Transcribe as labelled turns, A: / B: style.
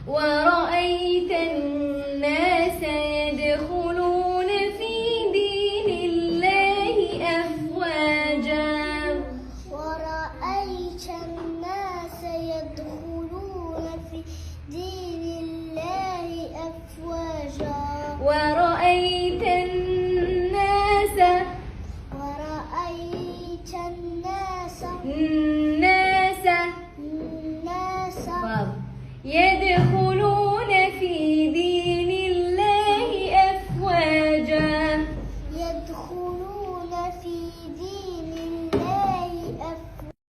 A: ورأيت الناس يدخلون في دين الله أفواجا
B: ورأيت الناس يدخلون في دين الله أفواجا
A: ورأيت الناس يدخلون في دين الله أفواجا
B: يدخلون في دين